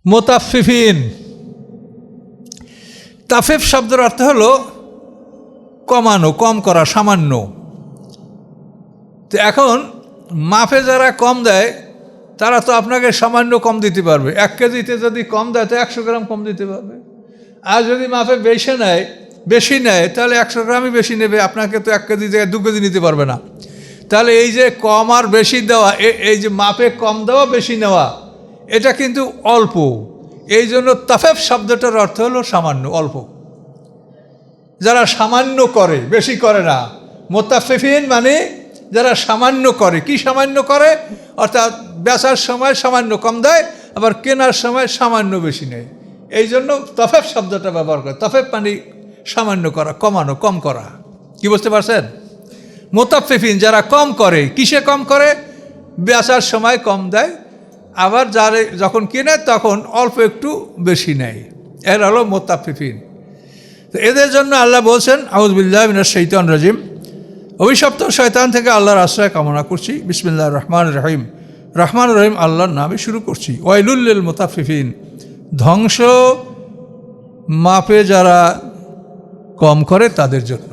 মুতাফফিফিন। তাফিফ শব্দের অর্থ হলো কমানো, কম করা, সামান্য। তো এখন মাপে যারা কম দেয় তারা তো আপনাকে সামান্য কম দিতে পারবে। 1 কেজিতে যদি কম দেয় তো 100 গ্রাম কম দিতে পারবে। আর যদি মাপে বেশি নেয় তাহলে 100 গ্রামই বেশি নেবে, আপনাকে তো 1 কেজি জায়গায় 2 কেজি নিতে পারবে না। তাহলে এই যে কম আর বেশি দেওয়া, এই যে মাপে কম দেওয়া বেশি নেওয়া, এটা কিন্তু অল্প। এই জন্য তাফিফ শব্দটার অর্থ হলো সামান্য, অল্প। যারা সামান্য করে, বেশি করে না। মুতাফফিফিন মানে যারা সামান্য করে। কি সামান্য করে? অর্থাৎ বেচার সময় সামান্য কম দেয়, আবার কেনার সময় সামান্য বেশি নেয়। এই জন্য তাফিফ শব্দটা ব্যবহার করে। তাফিফ মানে সামান্য করা, কমানো, কম করা। কি বুঝতে পারছেন? মুতাফফিফিন যারা কম করে। কিসে কম করে? বেচার সময় কম দেয়, আবার যারা যখন কিনে তখন অল্প একটু বেশি নেয়। এর হলো মুতাফফিফিন। তো এদের জন্য আল্লাহ বলছেন, আউযু বিল্লাহি মিনাশ শাইতানির রাজিম, অভিশপ্ত শয়তান থেকে আল্লাহর আশ্রয় কামনা করছি। বিসমিল্লাহির রহমানির রহিম। রহমান রহিম আল্লাহর নামে শুরু করছি। ওয়াইলুল লিল মুতাফফিফিন, ধ্বংস মাপে যারা কম করে তাদের জন্য।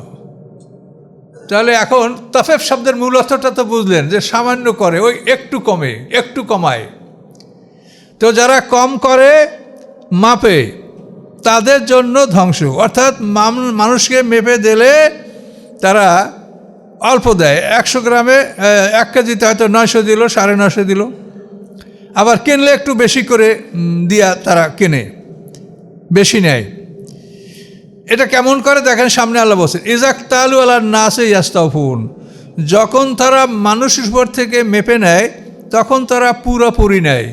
তাহলে এখন তাফিফ শব্দের মূল অর্থটা তো বুঝলেন, যে সামান্য করে, ওই একটু কমে, একটু কমায়। তো যারা কম করে মাপে তাদের জন্য ধ্বংস। অর্থাৎ মানুষকে মেপে দিলে তারা অল্প দেয়। 100 গ্রামে 1 কেজিতে হয়তো 900 দিল, 950 দিল। আবার কিনলে একটু বেশি করে দিয়া তারা কেনে, বেশি নেয়। এটা কেমন করে দেখেন, সামনে আল্লাহ বলছেন, ইজাকতালু আলান নাসি ইয়াস্তাউফুন, যখন তারা মানুষের উপর থেকে মেপে নেয় তখন তারা পুরোপুরি নেয়।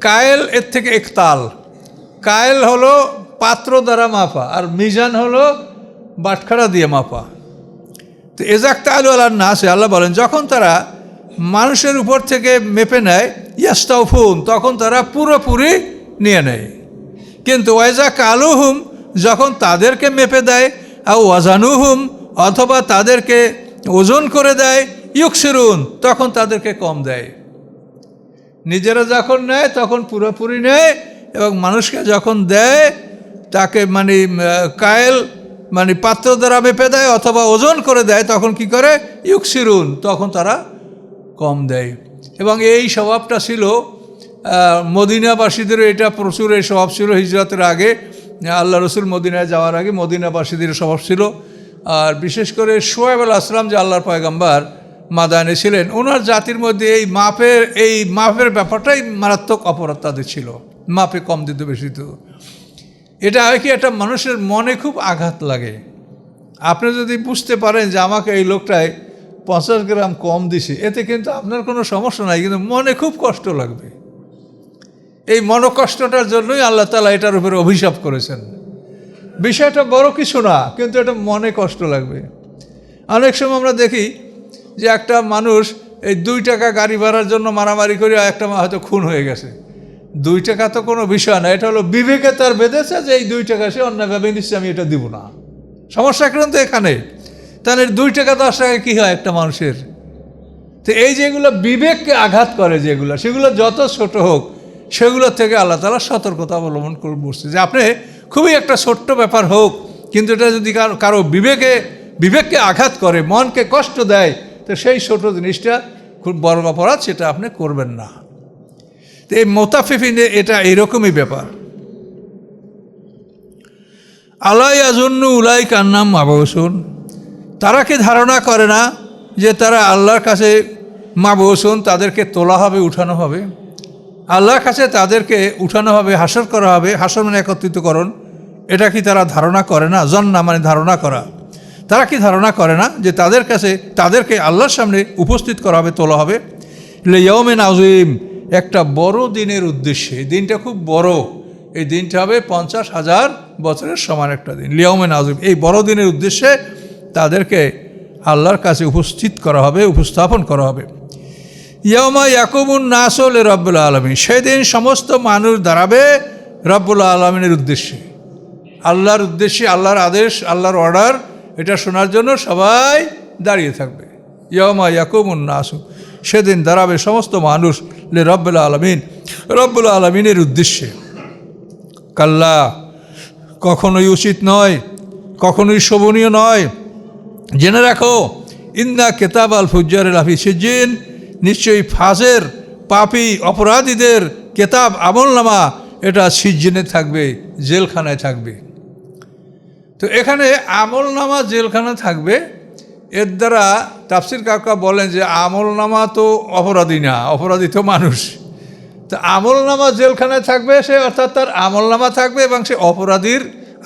কায়েল এর থেকে একতাল। কায়েল হলো পাত্র দ্বারা মাপা, আর মিজান হলো বাটখারা দিয়ে মাপা। তো ইজাকতালু আলান নাসি, আল্লাহ বলেন যখন তারা মানুষের উপর থেকে মেপে নেয়, ইয়াস্তাউফুন, তখন তারা পুরোপুরি নিয়ে নেয়। কিন্তু ওয়াইজা কালুহুম, যখন তাদেরকে মেপে দেয়, আও ওয়াজানুহুম, অথবা তাদেরকে ওজন করে দেয়, ইউকসিরুন, তখন তাদেরকে কম দেয়। নিজেরা যখন নেয় তখন পুরোপুরি নেয়, এবং মানুষকে যখন দেয় তাকে মানে কায়েল মানে পাত্র দ্বারা মেপে দেয় অথবা ওজন করে দেয়, তখন কি করে? ইউকসিরুন, তখন তারা কম দেয়। এবং এই স্বভাবটা ছিল মদিনাবাসীদেরও, এটা প্রচুর এই স্বভাব ছিল হিজরতের আগে। আল্লাহ রসুল মদিনায় যাওয়ার আগে মদিনাবাসীদের স্বভাব ছিল। আর বিশেষ করে শুআয়ব আলাইহিস সালাম যে আল্লাহর পয়গম্বর মাদানে ছিলেন, ওনার জাতির মধ্যে এই মাপের ব্যাপারটাই মারাত্মক অপরাধ তাদের ছিল। মাপে কম দিত, বেশি দিত। এটা হয় কি, একটা মানুষের মনে খুব আঘাত লাগে। আপনি যদি বুঝতে পারেন যে আমাকে এই লোকটায় 50 গ্রাম কম দিছে, এতে কিন্তু আপনার কোনো সমস্যা নাই, কিন্তু মনে খুব কষ্ট লাগবে। এই মনোকষ্টটার জন্যই আল্লাহ তাআলা এটার উপরে অভিশাপ করেছেন। বিষয়টা বড় কিছু না, কিন্তু এটা মনে কষ্ট লাগবে। অনেক সময় আমরা দেখি যে একটা মানুষ এই 2 টাকা গাড়ি ভাড়ার জন্য মারামারি করে একটা হয়তো খুন হয়ে গেছে। 2 টাকা তো কোনো বিষয় না, এটা হলো বিবেকে তার বেঁধেছে যে এই 2 টাকা সে অন্যায়ভাবে নিচ্ছে, আমি এটা দিব না। সমস্যা কিন্তু এখানে। তাহলে 2 টাকা 10 টাকা কী হয় একটা মানুষের? তো এই যেগুলো বিবেককে আঘাত করে, সেগুলো যত ছোট হোক, সেগুলো থেকে আল্লাহ তাআলা সতর্কতা অবলম্বন করে বসছে, যে আপনি খুবই একটা ছোট্ট ব্যাপার হোক, কিন্তু এটা যদি কারো বিবেককে আঘাত করে, মনকে কষ্ট দেয়, তো সেই ছোট জিনিসটা খুব বড় অপরাধ, সেটা আপনি করবেন না। তো এই মুতাফফিফিনে এটা এইরকমই ব্যাপার। আলা ইয়াজুন্নু উলাইকা আন্নাহুম মাবউসুন, তারা কি ধারণা করে না যে তারা আল্লাহর কাছে মাবউসুন, তাদেরকে তোলা হবে, উঠানো হবে। আল্লাহর কাছে তাদেরকে উঠানো হবে, হাসর করা হবে। হাসর মানে একত্রিতকরণ। এটা কি তারা ধারণা করে না? জন্না মানে ধারণা করা। তারা কি ধারণা করে না যে তাদেরকে আল্লাহর সামনে উপস্থিত করা হবে, তোলা হবে লিয়াউমিন আযীম, একটা বড় দিনের উদ্দেশ্যে। এই দিনটা খুব বড়। এই দিনটা হবে 50,000 বছরের সমান একটা দিন। লিয়াউমিন আযীম, এই বড় দিনের উদ্দেশ্যে তাদেরকে আল্লাহর কাছে উপস্থিত করা হবে, উপস্থাপন করা হবে। ইয়াউমা ইয়াকুমুন নাসু লিরাব্বিল আলামিন, সেদিন সমস্ত মানুষ দাঁড়াবে রব্বুল আলামিনের উদ্দেশ্যে, আল্লাহর উদ্দেশ্যে। আল্লাহর আদেশ, আল্লাহর অর্ডার, এটা শোনার জন্য সবাই দাঁড়িয়ে থাকবে। ইয়াউমা ইয়াকুমুন নাসু, সেদিন দাঁড়াবে সমস্ত মানুষ লিরাব্বিল আলামিন, রব্বুল আলামিনের উদ্দেশ্যে। কাল্লা, কখনোই উচিত নয়, কখনোই শোভনীয় নয়। জেনে রাখো, ইন্না কেতাব আল ফুজ্জার লাফি সিজ্জিন, নিশ্চয়ই ফাজের পাপী অপরাধীদের কেতাব আমলনামা এটা সিজ্জিনে থাকবে, জেলখানায় থাকবে। তো এখানে আমলনামা জেলখানা থাকবে, এর দ্বারা তাফসির কাকা বলেন যে আমলনামা তো অপরাধী না, অপরাধী তো মানুষ। তো আমলনামা জেলখানায় থাকবে সে, অর্থাৎ তার আমলনামা থাকবে এবং সে অপরাধীর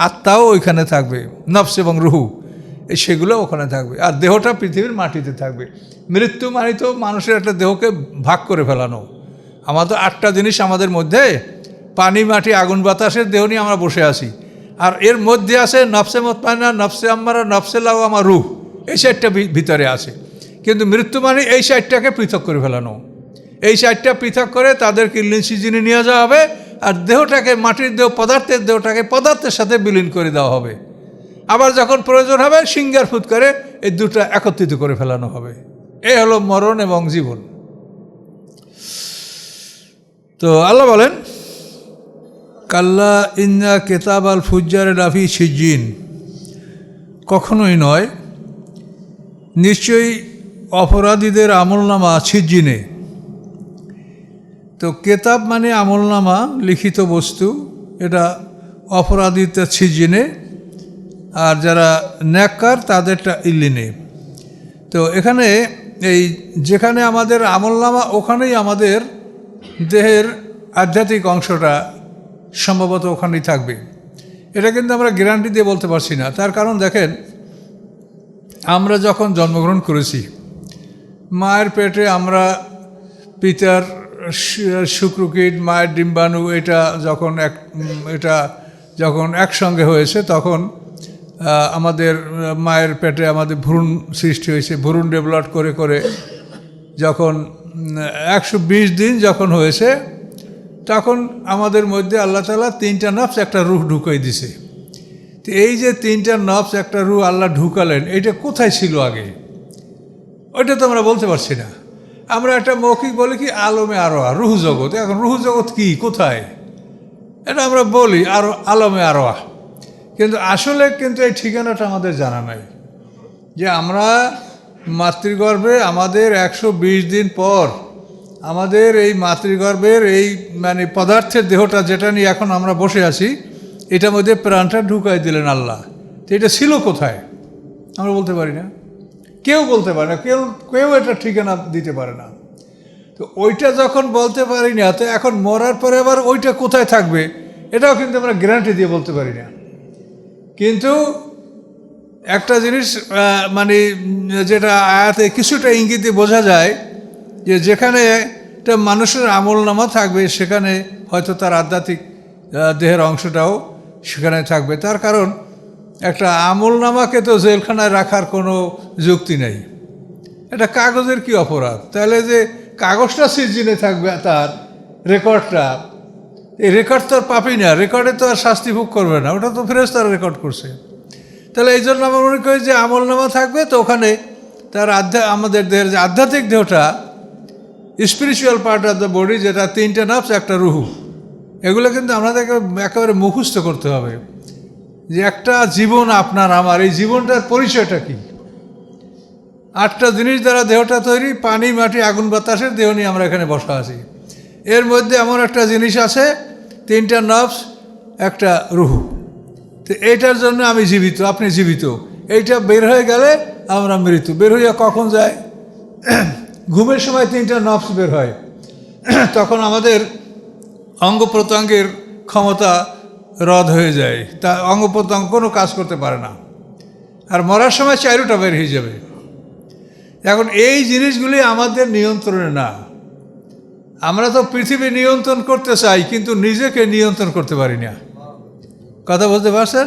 আত্মাও ওইখানে থাকবে, নফস এবং রুহু সেগুলো ওখানে থাকবে। আর দেহটা পৃথিবীর মাটিতে থাকবে। মৃত্যু মানে তো মানুষের একটা দেহকে ভাগ করে ফেলানো। আমাদের 8টা জিনিস আমাদের মধ্যে, পানি, মাটি, আগুন, বাতাসের দেহ নিয়ে আমরা বসে আছি। আর এর মধ্যে আছে নফসে মুতমাইন্না, নফসে আম্মারা, নফসে লাওয়ামা, রুহ, এই 4টা ভিতরে আছে। কিন্তু মৃত্যু মানে এই 4টাকে পৃথক করে ফেলানো। এই 4টা পৃথক করে তাদেরকে লিনসিজিনে নিয়ে যাওয়া হবে, আর দেহটাকে, মাটির দেহ, পদার্থের দেহটাকে পদার্থের সাথে বিলীন করে দেওয়া হবে। আবার যখন প্রয়োজন হবে সিঙ্গার ফুট করে এই দুটো একত্রিত করে ফেলানো হবে। এই হলো মরণ এবং জীবন। তো আল্লাহ বলেন, কাল্লা ইন্না কেতাব আল ফুজ্জার লাফি সিজ্জিন, কখনোই নয়, নিশ্চয়ই অপরাধীদের আমলনামা সিজ্জিনে। তো কেতাব মানে আমলনামা, লিখিত বস্তু, এটা অপরাধীদের সিজ্জিনে, আর যারা নেককার তাদেরটা ইল্লিনে। তো এখানে এই যেখানে আমাদের আমলনামা, ওখানেই আমাদের দেহের আধ্যাত্মিক অংশটা সম্ভবত ওখানেই থাকবে। এটা কিন্তু আমরা গ্যারান্টি দিয়ে বলতে পারছি না। তার কারণ দেখেন, আমরা যখন জন্মগ্রহণ করেছি, মায়ের পেটে আমরা পিতার শুক্রকীট, মায়ের ডিম্বাণু, এটা যখন একসঙ্গে হয়েছে, তখন আমাদের মায়ের পেটে আমাদের ভ্রূণ সৃষ্টি হয়েছে। ভ্রূণ ডেভেলপ করে করে যখন 120 দিন যখন হয়েছে, তখন আমাদের মধ্যে আল্লাহ তাআলা 3টা নফস, একটা রূহ ঢুকাই দিছে। তো এই যে 3টা নফস, একটা রূহ আল্লাহ ঢুকালেন, এটা কোথায় ছিল আগে? ওইটা তো আমরা বলতে পারছি না। আমরা একটা মৌখিক বলি কি আলমে আরোয়া, রুহ জগৎ। এখন রুহ জগৎ কি, কোথায়, এটা আমরা বলি আর আলমে আরোয়া, কিন্তু আসলে কিন্তু এই ঠিকানাটা আমাদের জানা নাই। যে আমরা মাতৃগর্ভে, আমাদের 120 দিন পর আমাদের এই মাতৃগর্ভের এই মানে পদার্থের দেহটা, যেটা নিয়ে এখন আমরা বসে আছি, এটার মধ্যে প্রাণটা ঢুকাই দিলেন আল্লাহ। তো এটা ছিল কোথায় আমরা বলতে পারি না, কেউ বলতে পারে না, কেউ এটা ঠিকানা দিতে পারে না। তো ওইটা যখন বলতে পারি না, তো এখন মরার পরে আবার ওইটা কোথায় থাকবে, এটাও কিন্তু আমরা গ্যারান্টি দিয়ে বলতে পারি না। কিন্তু একটা জিনিস মানে যেটা আয়াতে কিছুটা ইঙ্গিতে বোঝা যায়, যে যেখানে একটা মানুষের আমলনামা থাকবে, সেখানে হয়তো তার আধ্যাত্মিক দেহের অংশটাও সেখানে থাকবে। তার কারণ একটা আমলনামাকে তো জেলখানায় রাখার কোনো যুক্তি নেই। এটা কাগজের কি অপরাধ? তাহলে যে কাগজটা সিজিনে থাকবে, তার রেকর্ডটা, এই রেকর্ড তো আর পাপি না, রেকর্ডে তো আর শাস্তি ভোগ করবে না, ওটা তো ফেরেশতারা রেকর্ড করছে। তাহলে এই জন্য আমরা মনে করি যে আমলনামা থাকবে, তো ওখানে তার আমাদের দেহের যে আধ্যাত্মিক দেহটা, spiritual part of the body, যেটা 3টা নফস, একটা রুহু, এগুলো কিন্তু আমাদেরকে একেবারে মুখস্থ করতে হবে। যে একটা জীবন আপনার আমার, এই জীবনটার পরিচয়টা কি? 8টা জিনিস দ্বারা দেহটা তৈরি, পানি, মাটি, আগুন, বাতাসের দেহ নিয়ে আমরা এখানে বসা আছি। এর মধ্যে এমন একটা জিনিস আছে, 3টা নফস, একটা রুহু। তো এইটার জন্য আমি জীবিত, আপনি জীবিত। এইটা বের হয়ে গেলে আমরা মৃত্যু। বের হইয়া কখন যায়? ঘুমের সময় 3টা নফস বের হয়, তখন আমাদের অঙ্গ প্রত্যঙ্গের ক্ষমতা রদ হয়ে যায়, তা অঙ্গ প্রত্যঙ্গ কোনো কাজ করতে পারে না। আর মরার সময় 4টা বের হয়ে যাবে। এখন এই জিনিসগুলি আমাদের নিয়ন্ত্রণে না। আমরা তো পৃথিবী নিয়ন্ত্রণ করতে চাই, কিন্তু নিজেকে নিয়ন্ত্রণ করতে পারি না। কথা বলতে পারছেন?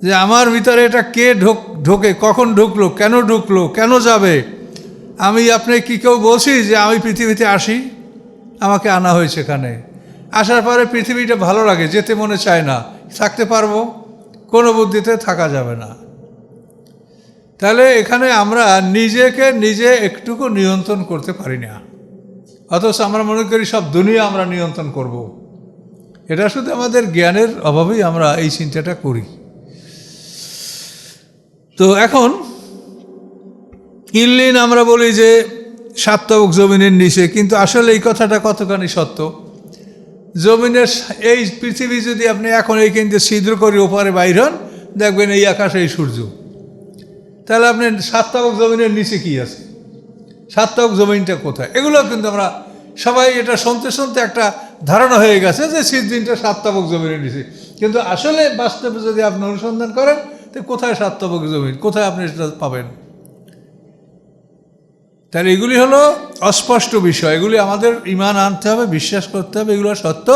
যে আমার ভিতরে এটা কে ঢোকে, কখন ঢুকলো, কেন যাবে? আমি আপনি কি কেউ বলছি যে আমি পৃথিবীতে আসি, আমাকে আনা হয়েছে এখানে, আসার পরে পৃথিবীটা ভালো লাগে, যেতে মনে চায় না, থাকতে পারবো? কোনো বুদ্ধিতে থাকা যাবে না। তাহলে এখানে আমরা নিজেকে নিজে একটুকু নিয়ন্ত্রণ করতে পারি না, অথচ আমরা মনে করি সব দুনিয়া আমরা নিয়ন্ত্রণ করব। এটা শুধু আমাদের জ্ঞানের অভাবেই আমরা এই চিন্তাটা করি। তো এখন ইল্লিন আমরা বলি যে 7 তবক জমিনের নিচে, কিন্তু আসলে এই কথাটা কতখানি সত্য? জমিনের এই পৃথিবী যদি আপনি এখন এই কিন্তু ছিদ্র করে ওপারে বাইর হন, দেখবেন এই আকাশ এই সূর্য। তাহলে আপনি 7 তবক জমিনের নিচে কি আছে? 7 তবক জমিনটা কোথায়? এগুলো কিন্তু আমরা সবাই এটা শুনতে শুনতে একটা ধারণা হয়ে গেছে যে সিদ্দিনটা 7 তবক জমিনের নিচে, কিন্তু আসলে বাস্তবে যদি আপনি অনুসন্ধান করেন তো কোথায় 7 তবক জমিন, কোথায় আপনি সেটা পাবেন? তাহলে এগুলি হলো অস্পষ্ট বিষয়, এগুলি আমাদের ঈমান আনতে হবে, বিশ্বাস করতে হবে এগুলো সত্য,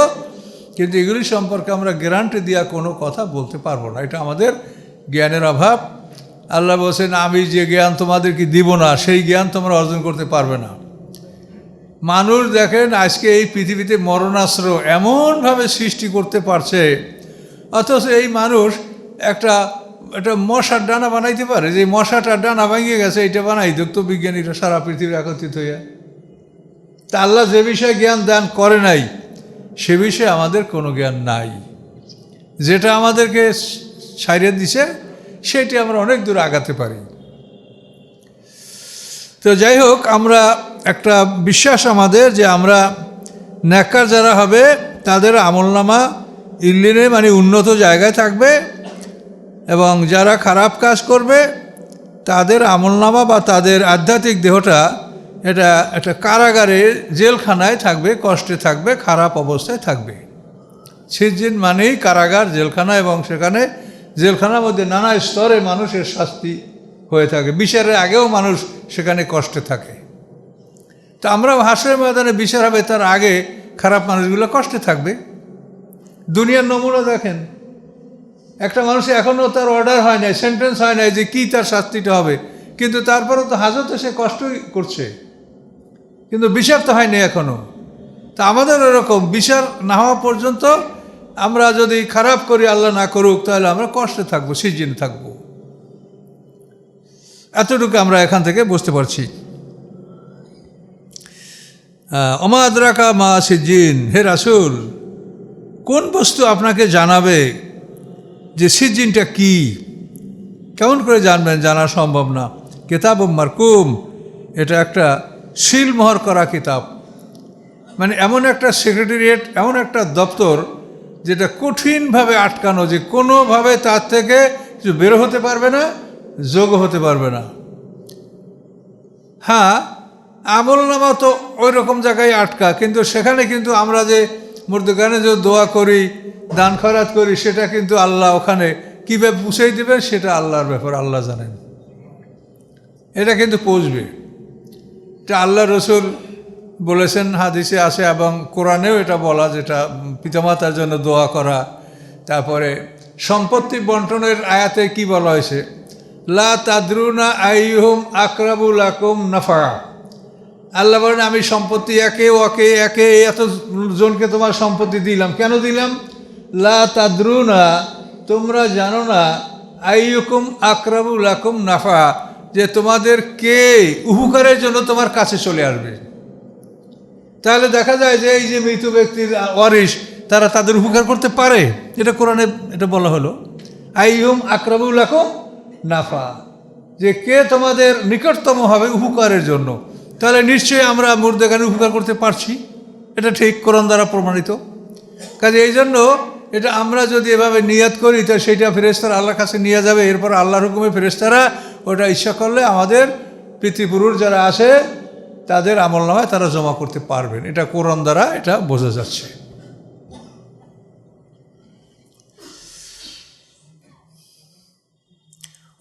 কিন্তু এগুলি সম্পর্কে আমরা গ্যারান্টি দেওয়া কোনো কথা বলতে পারবো না, এটা আমাদের জ্ঞানের অভাব। আল্লাহ বলছেন, আমি যে জ্ঞান তোমাদেরকে দিব না সেই জ্ঞান তোমরা অর্জন করতে পারবে না। মানুষ দেখেন আজকে এই পৃথিবীতে মরণাস্ত্র এমনভাবে সৃষ্টি করতে পারছে, অথচ এই মানুষ একটা মশার ডানা বানাইতে পারে, যে মশাটার ডানা ভেঙে গেছে এটা বানাই দেখতো বিজ্ঞানীরা সারা পৃথিবী একত্রিত হইয়া। তা আল্লাহ যে বিষয়ে জ্ঞান দান করে নাই সে বিষয়ে আমাদের কোনো জ্ঞান নাই, যেটা আমাদেরকে ছাইড়ে দিছে সেটি আমরা অনেক দূর আগাতে পারি। তো যাই হোক, আমরা একটা বিশ্বাস আমাদের যে আমরা নেককার যারা হবে তাদের আমলনামা ইল্লিনে মানে উন্নত জায়গায় থাকবে, এবং যারা খারাপ কাজ করবে তাদের আমলনামা বা তাদের আধ্যাত্মিক দেহটা এটা একটা কারাগারে জেলখানায় থাকবে, কষ্টে থাকবে, খারাপ অবস্থায় থাকবে। সিজ্জিন মানেই কারাগার, জেলখানা, এবং সেখানে জেলখানার মধ্যে নানা স্তরে মানুষের শাস্তি হয়ে থাকে, বিচারের আগেও মানুষ সেখানে কষ্টে থাকে। তা আমরা হাসরের ময়দানে বিচার হবে তার আগে খারাপ মানুষগুলো কষ্টে থাকবে। দুনিয়ার নমুনা দেখেন, একটা মানুষ এখনও তার অর্ডার হয় নাই, সেন্টেন্স হয় নাই যে কী তার শাস্তিটা হবে, কিন্তু তারপরেও তো হাজতে সে কষ্টই করছে, কিন্তু বিচার তো হয়নি এখনও। তা আমাদের এরকম বিচার না হওয়া পর্যন্ত আমরা যদি খারাপ করি, আল্লাহ না করুক, তাহলে আমরা কষ্টে থাকবো, সিজনে থাকবো। এতটুকু আমরা এখান থেকে বুঝতে পারছি। ওমা আদরাকা মা সিজ্জিন, হে রাসূল কোন বস্তু আপনাকে জানাবে যে সিজ্জিনটা কি? কেমন করে জানবেন? জানা সম্ভব না। কিতাব মারকুম, এটা একটা সিলমোহর করা কিতাব, মানে এমন একটা সেক্রেটারিয়েট, এমন একটা দপ্তর যেটা কঠিনভাবে আটকানো, যে কোনোভাবে তার থেকে কিছু বেরো হতে পারবে না, যোগ হতে পারবে না। হ্যাঁ, আমলনামা তো ওই রকম জায়গায় আটকা, কিন্তু সেখানে কিন্তু আমরা যে মধ্যখানে যে দোয়া করি, দান খয়রাত করি, সেটা কিন্তু আল্লাহ ওখানে কীভাবে পৌঁছেই দেবেন সেটা আল্লাহর ব্যাপার, আল্লাহ জানেন। এটা কিন্তু পৌঁছবে, এটা আল্লাহ রসুল বলেছেন, হাদিসে আছে, এবং কোরআনেও এটা বলা, যেটা পিতামাতার জন্য দোয়া করা। তারপরে সম্পত্তি বন্টনের আয়াতে কি বলা হয়েছে? লা তাদরুনা আইহুম আকরাবুল আকুম নাফা। আল্লাহ বলেন, আমি সম্পত্তি একে এত জনকে তোমার সম্পত্তি দিলাম, কেন দিলাম? লা তাদরুনা, তোমরা জানো না, আইয়ুকুম আকরাবুল আকুম নাফা, যে তোমাদের কে উপকারের জন্য তোমার কাছে চলে আসবে। তাহলে দেখা যায় যে এই যে মৃত ব্যক্তির ওয়ারিশ, তারা তাদের উপকার করতে পারে, এটা কোরআনে এটা বলা হলো, আইহুম আকরাবুল আকুম নাফা, যে কে তোমাদের নিকটতম হবে উপকারের জন্য। তাহলে নিশ্চয়ই আমরা মুর্দাগানের উপকার করতে পারছি, এটা ঠিক কোরআন দ্বারা প্রমাণিত। কাজে এই জন্য এটা আমরা যদি এভাবে নিয়াত করি, তো সেইটা ফেরেশতারা আল্লাহর কাছে নিয়ে যাবে, এরপর আল্লাহর হুকুমে ফেরেশতারা ওটা ইচ্ছা করলে আমাদের পিতৃপুরুষ যারা আছে তাদের আমলনামায় তারা জমা করতে পারবেন। এটা কোরআন দ্বারা এটা বোঝা যাচ্ছে।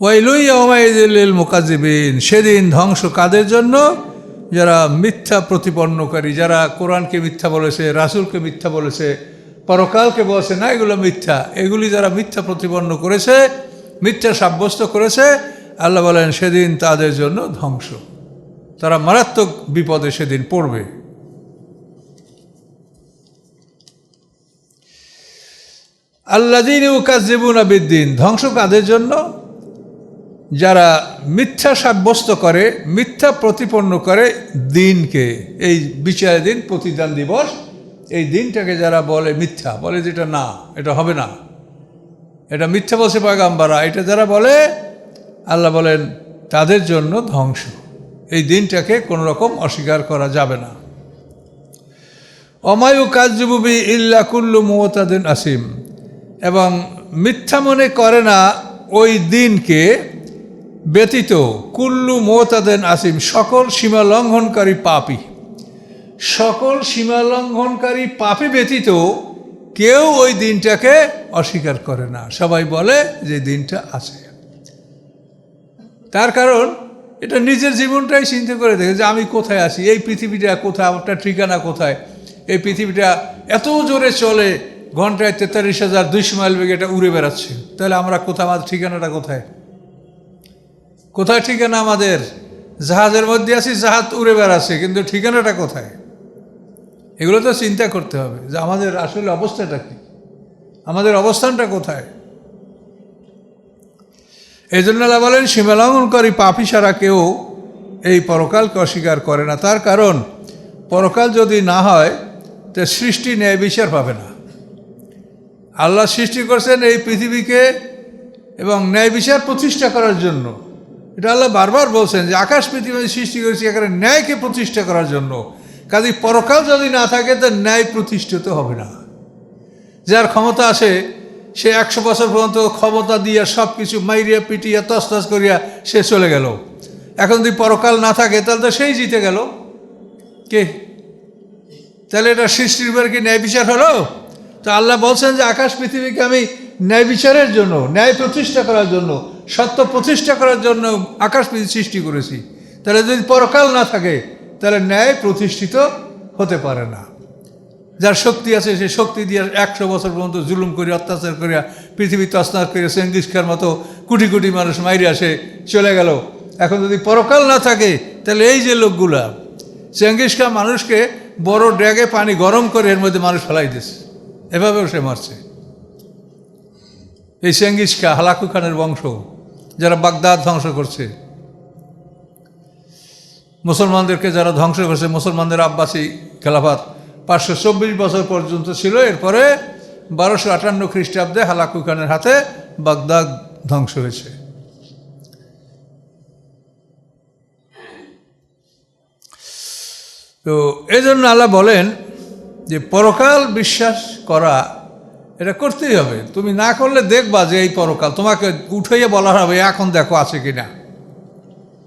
ওয়াইলুন ইয়াওমাইযিল লিল মুকাজ্জিবিন, সেদিন ধ্বংস কাদের জন্য? যারা মিথ্যা প্রতিপন্নকারী, যারা কোরআনকে মিথ্যা বলেছে, রাসূলকে মিথ্যা বলেছে, পরকালকে বলেছে না এগুলো মিথ্যা, এগুলি যারা মিথ্যা প্রতিপন্ন করেছে, মিথ্যা সাব্যস্ত করেছে, আল্লাহ বলেন সেদিন তাদের জন্য ধ্বংস, তারা মারাত্মক বিপদে সেদিন পড়বে। আল্লাযীনা ইউকাজ্জিবুনা বিদ্দীন, ধ্বংস কাদের জন্য? যারা মিথ্যা সাব্যস্ত করে, মিথ্যা প্রতিপন্ন করে দিনকে, এই বিচারের দিন, প্রতিদান দিবস, এই দিনটাকে যারা বলে মিথ্যা, বলে যে এটা না, এটা হবে না, এটা মিথ্যা বলছে পয়গম্বররা, এটা যারা বলে আল্লাহ বলেন তাদের জন্য ধ্বংস। এই দিনটাকে কোনো রকম অস্বীকার করা যাবে না। অমায়ু কাযযুবু ইল্লা কুল্লু মুতাদিন আসিম, এবং মিথ্যা মনে করে না ওই দিনকে ব্যতীত কুল্লু মুতাদিন আসিম, সকল সীমা লঙ্ঘনকারী পাপী। সকল সীমা লঙ্ঘনকারী পাপী ব্যতীত কেউ ওই দিনটাকে অস্বীকার করে না। সবাই বলে যে দিনটা আছে। তার কারণ এটা নিজের জীবনটাই চিন্তা করে দেখে যে আমি কোথায় আছি, এই পৃথিবীটা কোথায়, আমার ঠিকানা কোথায়। এই পৃথিবীটা এত জোরে চলে, ঘন্টায় 43,200 মাইল বেগে এটা উড়ে বেড়াচ্ছে। তাহলে আমরা কোথায়, আমাদের ঠিকানাটা কোথায়? কোথায় ঠিকানা আমাদের? জাহাজের মধ্যে আছি, জাহাজ উড়ে বেড়াচ্ছে, কিন্তু ঠিকানাটা কোথায়? এগুলো তো চিন্তা করতে হবে যে আমাদের আসলে অবস্থাটা কি, আমাদের অবস্থানটা কোথায়। এই জন্য আল্লাহ বলেন সীমালঙ্ঘনকারী পাপী ছাড়া কেউ এই পরকালকে অস্বীকার করে না। তার কারণ পরকাল যদি না হয় তো সৃষ্টি ন্যায় বিচার পাবে না। আল্লাহ সৃষ্টি করছেন এই পৃথিবীকে এবং ন্যায় বিচার প্রতিষ্ঠা করার জন্য। এটা আল্লাহ বারবার বলছেন যে আকাশ পৃথিবী সৃষ্টি করেছি এখানে ন্যায়কে প্রতিষ্ঠা করার জন্য। কাজেই পরকাল যদি না থাকে তো ন্যায় প্রতিষ্ঠিত হবে না। যার ক্ষমতা আছে সে 100 বছর পর্যন্ত ক্ষমতা দিয়া সব কিছু মাইরিয়া পিটিয়া তছনছ করিয়া সে চলে গেল। এখন যদি পরকাল না থাকে তাহলে তো সেই জিতে গেল। কে? তাহলে এটা সৃষ্টির উপর কি ন্যায় বিচার হলো? তো আল্লাহ বলছেন যে আকাশ পৃথিবীকে আমি ন্যায় বিচারের জন্য, ন্যায় প্রতিষ্ঠা করার জন্য, সত্য প্রতিষ্ঠা করার জন্য আকাশ পৃথিবী সৃষ্টি করেছি। তাহলে যদি পরকাল না থাকে তাহলে ন্যায় প্রতিষ্ঠিত হতে পারে না। যার শক্তি আছে সে শক্তি দিয়ে 100 বছর পর্যন্ত জুলুম করে অত্যাচার করিয়া পৃথিবী তছনছ করে চেঙ্গিস খার মতো কোটি কোটি মানুষ মাইরে আসে চলে গেল। এখন যদি পরকাল না থাকে তাহলে এই যে লোকগুলা চেঙ্গিস খান মানুষকে বড় ড্যাগে পানি গরম করে এর মধ্যে মানুষ ফেলাই দিয়েছে, এভাবেও সে মারছে। এই চেঙ্গিস খা হালাকু খানের বংশ যারা বাগদাদ ধ্বংস করছে, মুসলমানদেরকে যারা ধ্বংস করছে, মুসলমানদের আব্বাসী খেলাফত 524 বছর পর্যন্ত ছিল। এরপরে 1258 খ্রিস্টাব্দে হালাকু খানের হাতে বাগদাদ ধ্বংস হয়েছে। তো এই জন্য আল্লাহ বলেন যে পরকাল বিশ্বাস করা এটা করতেই হবে। তুমি না করলে দেখবা যে এই পরকাল তোমাকে উঠাইয়া বলা হবে এখন দেখো আছে কিনা।